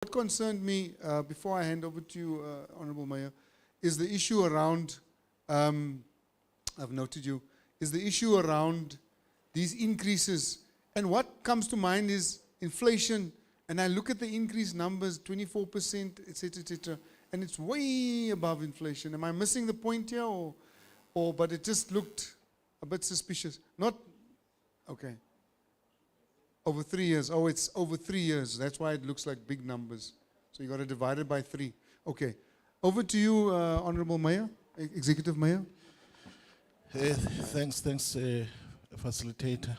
What concerned me, before I hand over to you, Honorable Mayor, is the issue around, I've noted you, is the issue around these increases. And what comes to mind is inflation, and I look at the increased numbers, 24%, et cetera, and it's way above inflation. Am I missing the point here, or but it just looked a bit suspicious? Not, okay. Over 3 years. Oh, it's over 3 years. That's why it looks like big numbers. So you got to divide it by 3. Okay. Over to you, Honorable Mayor, Executive Mayor. Thanks, facilitator.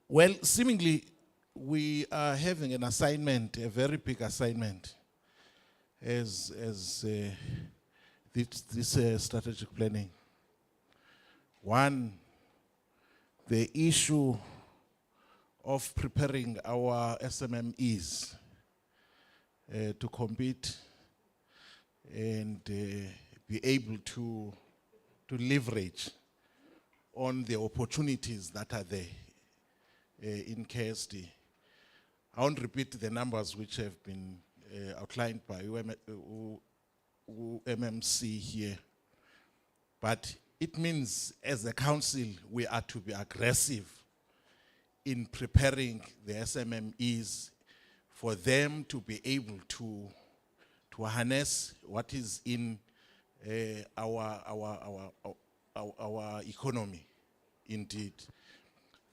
Well, seemingly we are having an assignment, a very big assignment, as this strategic planning. One, the issue of preparing our SMMEs to compete and be able to leverage on the opportunities that are there in KSD. I won't repeat the numbers which have been outlined by MMC here, but it means as a council we are to be aggressive in preparing the SMMEs for them to be able to harness what is in our economy, indeed.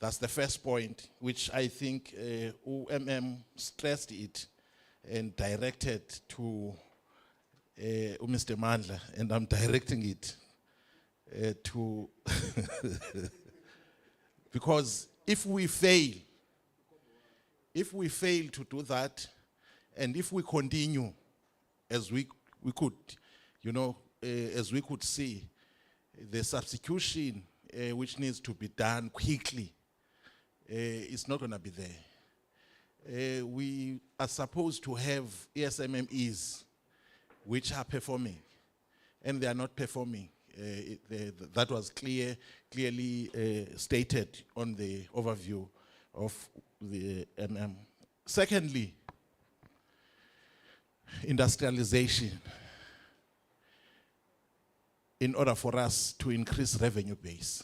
That's the first point, which I think UMM stressed it and directed to Mr. Mandla, and I'm directing it to because if we fail to do that, and if we continue as we could, as we could see, the substitution which needs to be done quickly, it's not going to be there. We are supposed to have SMMEs which are performing, and they are not performing. That was clearly stated on the overview of the MM. Secondly, industrialization. In order for us to increase revenue base.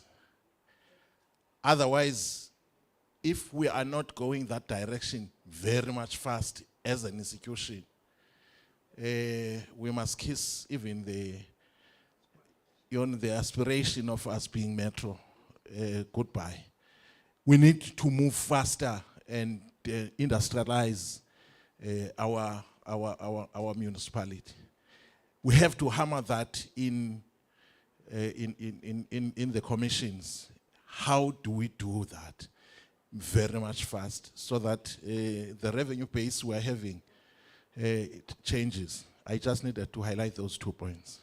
Otherwise, if we are not going that direction very much fast as an institution, we must kiss even the aspiration of us being metro goodbye. We need to move faster and industrialize our municipality. We have to hammer that in the commissions. How do we do that very much fast so that the revenue base we're having it changes? I just needed to highlight those 2 points.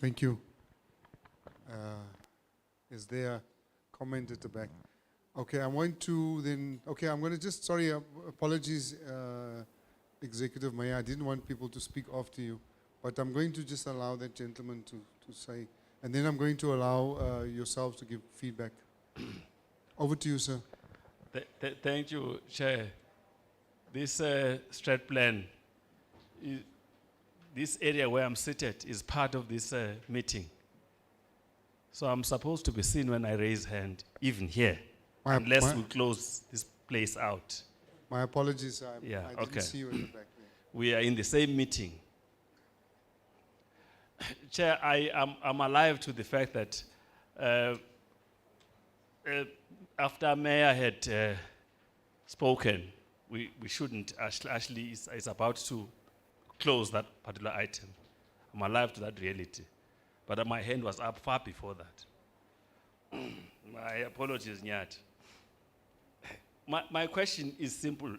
Thank you. Is there a comment at the back? Okay, I'm going to just, sorry, apologies, Executive Mayor, I didn't want people to speak after you, but I'm going to just allow that gentleman to say, and then I'm going to allow yourselves to give feedback. Over to you, sir. Thank you, Chair. This strat plan, this area where I'm seated is part of this meeting. So I'm supposed to be seen when I raise hand, even here, unless we close this place out. My apologies, I didn't see you in the back there. We are in the same meeting. Chair, I'm alive to the fact that after Mayor had spoken, we shouldn't actually is about to close that particular item. I'm alive to that reality. But my hand was up far before that. My apologies, Nyat. My question is simple.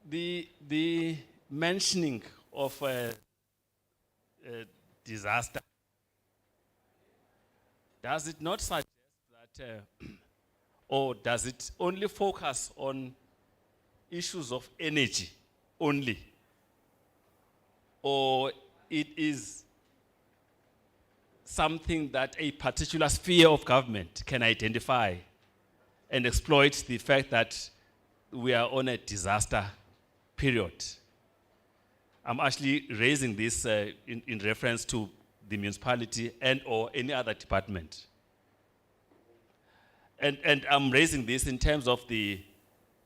The mentioning of a disaster, does it not suggest that, or does it only focus on issues of energy only? Or it is something that a particular sphere of government can identify and exploit the fact that we are on a disaster period. I'm actually raising this in reference to the municipality and or any other department. And I'm raising this in terms of there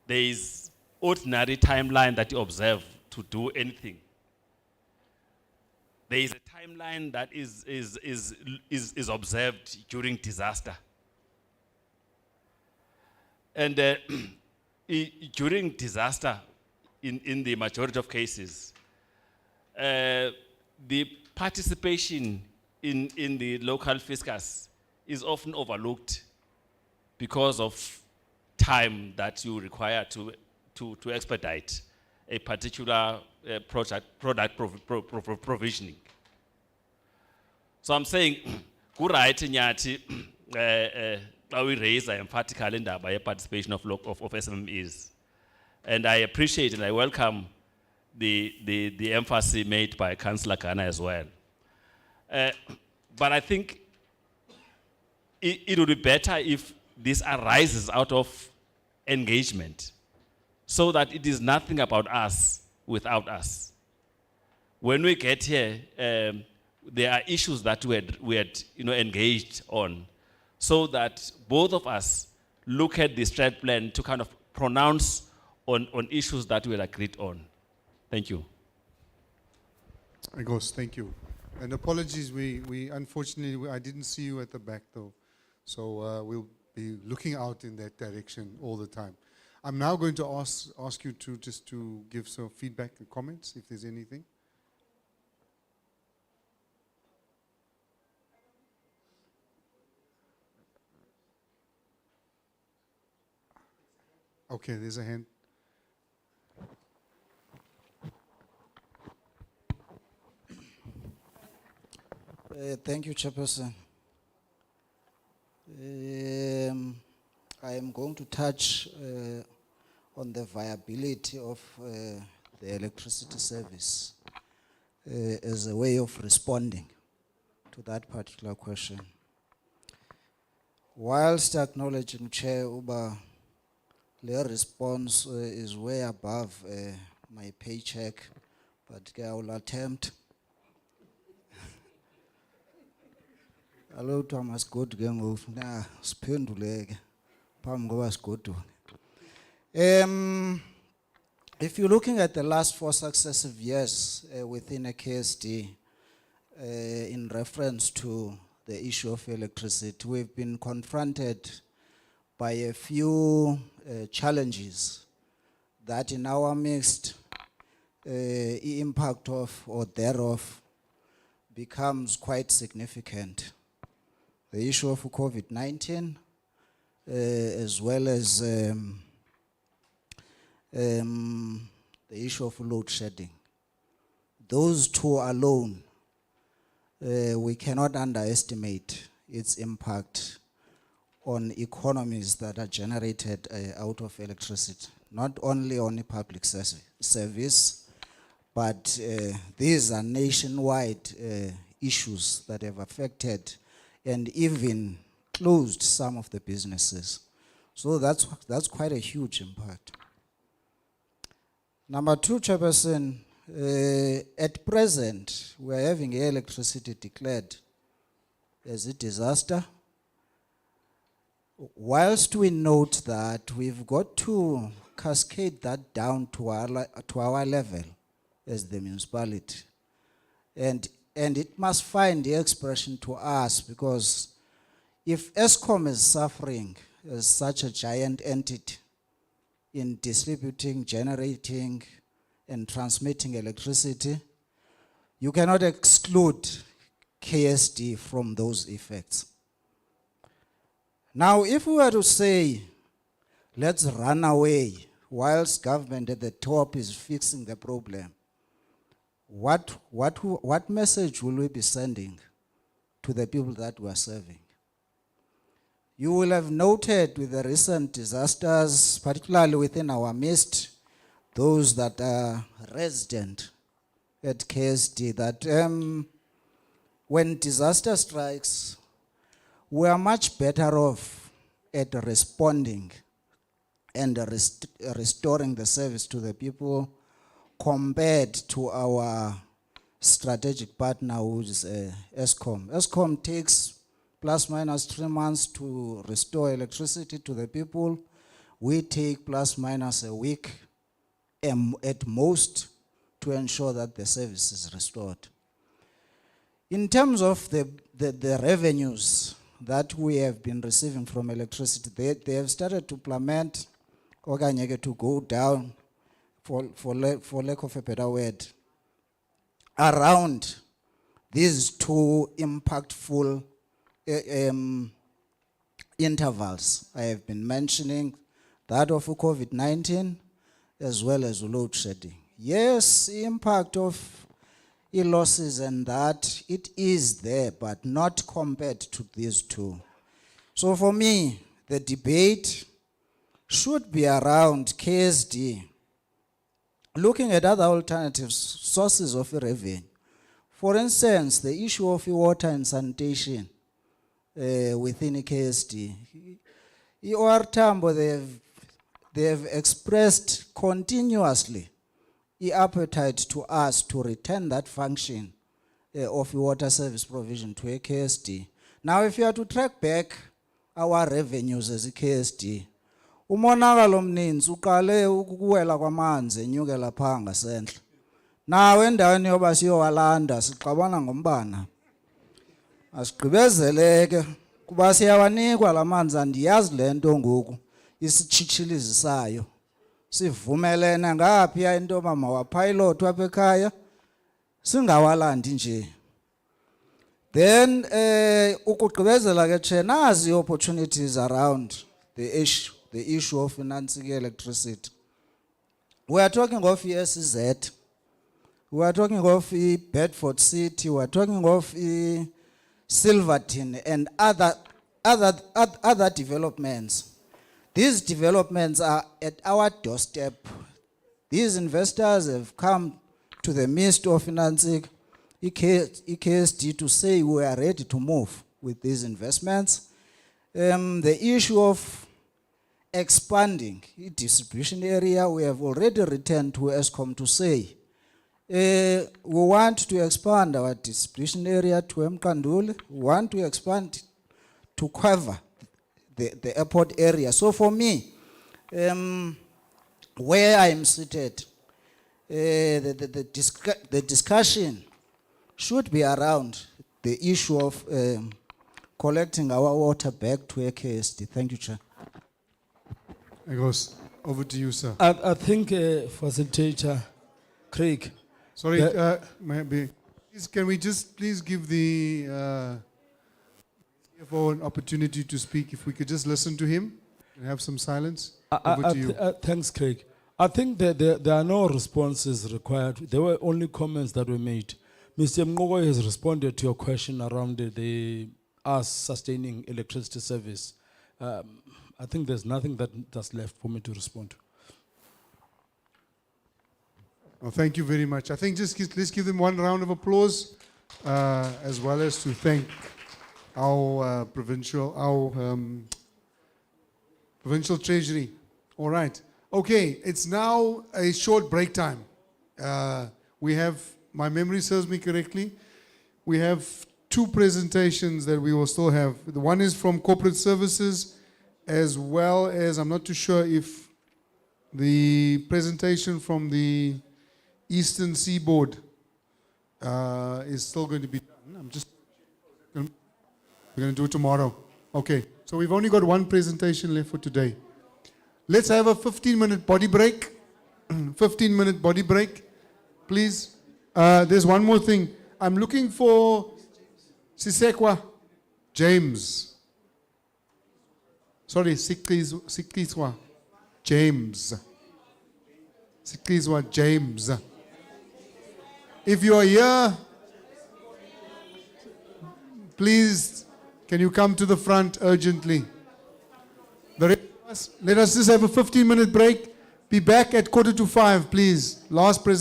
is ordinary timeline that you observe to do anything. There is a timeline that is observed during disaster. And during disaster, in the majority of cases, the participation in the local fiscus is often overlooked because of time that you require to expedite a particular product provisioning. So I'm saying, right nyati we raise emphatically indaba participation of SMEs, and I appreciate and I welcome the emphasis made by Councillor Ghana as well. But I think it would be better if this arises out of engagement, so that it is nothing about us without us. When we get here, there are issues that we had engaged on, so that both of us look at the strat plan to kind of pronounce on issues that we had agreed on. Thank you. Agos, thank you. And apologies, we unfortunately, I didn't see you at the back though. So we'll be looking out in that direction all the time. I'm now going to ask you to give some feedback and comments, if there's anything. Okay, there's a hand. Thank you, Chairperson. I am going to touch on the viability of the electricity service as a way of responding to that particular question. Whilst acknowledging Chair Uba, their response is way above my paycheck, but I will attempt. Hello, Thomas. Good game. Nah, spin to leg. Pam goes good to. If you're looking at the last 4 successive years within a KSD, in reference to the issue of electricity, we've been confronted by a few challenges that in our midst, impact of or thereof becomes quite significant. The issue of COVID-19, as well as the issue of load shedding. Those two alone, we cannot underestimate its impact on economies that are generated out of electricity, not only on the public service, but these are nationwide issues that have affected and even closed some of the businesses. So that's quite a huge impact. Number 2, Chairperson, at present, we're having electricity declared as a disaster. Whilst we note that we've got to cascade that down to our level as the municipality. And it must find the expression to us, because if ESCOM is suffering as such a giant entity in distributing, generating, and transmitting electricity, you cannot exclude KSD from those effects. Now, if we were to say, let's run away whilst government at the top is fixing the problem, what message will we be sending to the people that we are serving? You will have noted with the recent disasters, particularly within our midst, those that are resident at KSD, that when disaster strikes, we are much better off at responding and restoring the service to the people compared to our strategic partner, who is ESCOM. ESCOM takes plus minus 3 months to restore electricity to the people. We take plus minus a week at most to ensure that the service is restored. In terms of the revenues that we have been receiving from electricity, they have started to plummet, to go down, for lack of a better word, around these two impactful intervals I have been mentioning, that of COVID-19 as well as load shedding. Yes, the impact of losses and that, it is there, but not compared to these two. So for me, the debate should be around KSD, looking at other alternative sources of revenue. For instance, the issue of water and sanitation within KSD. OR Tambo, they have expressed continuously the appetite to us to return that function of water service provision to a KSD. Now, if you are to track back our revenues as a KSD, umonakalo omninzi uqale ukuwela kwamanzi enyuke lapha ngasentla. Nawe endaweni yoba siyowalanda sixabana ngombana. Asigqibezeleke kuba siyawanikwa lamanzi, andiyazi lento ngoku isitshitshilizi sayo. Sivumelene ngaphi into mama wapilot apha ekhaya singawalandi nje. Then ukugqibezela ke che nazi opportunities around the issue of financing electricity. We are talking of SZ, we are talking of Bedford City, we are talking of Silverton and other developments. These developments are at our doorstep. These investors have come to the midst of financing EKSD to say we are ready to move with these investments. The issue of expanding the distribution area, we have already returned to ESCOM to say we want to expand our distribution area to Mkanduli. We want to expand to cover the airport area. So for me, where I am seated, the discussion should be around the issue of collecting our water back to AKSD. Thank you, Chair. Agos, over to you, sir. I think Facilitator Craig. Sorry, can we just please give the CFO an opportunity to speak? If we could just listen to him and have some silence. Over to you. Thanks, Craig. I think that there are no responses required. There were only comments that were made. Mr. Mgogo has responded to your question around us sustaining electricity service. I think there's nothing that's left for me to respond to. Well, thank you very much. I think let's give them one round of applause, as well as to thank our provincial treasury. All right. Okay, it's now a short break time. We have, my memory serves me correctly, we have 2 presentations that we will still have. The one is from corporate services, as well as, I'm not too sure if the presentation from the Eastern Seaboard is still going to be done. We're going to do it tomorrow. Okay, so we've only got one presentation left for today. Let's have a 15-minute body break. 15-minute body break, please. There's one more thing. I'm looking for Sisekwa James. Sorry, Sikizwa James. Sikizwa James. If you are here, please, can you come to the front urgently? Let us just have a 15-minute break. Be back at 4:45, please. Last presentation.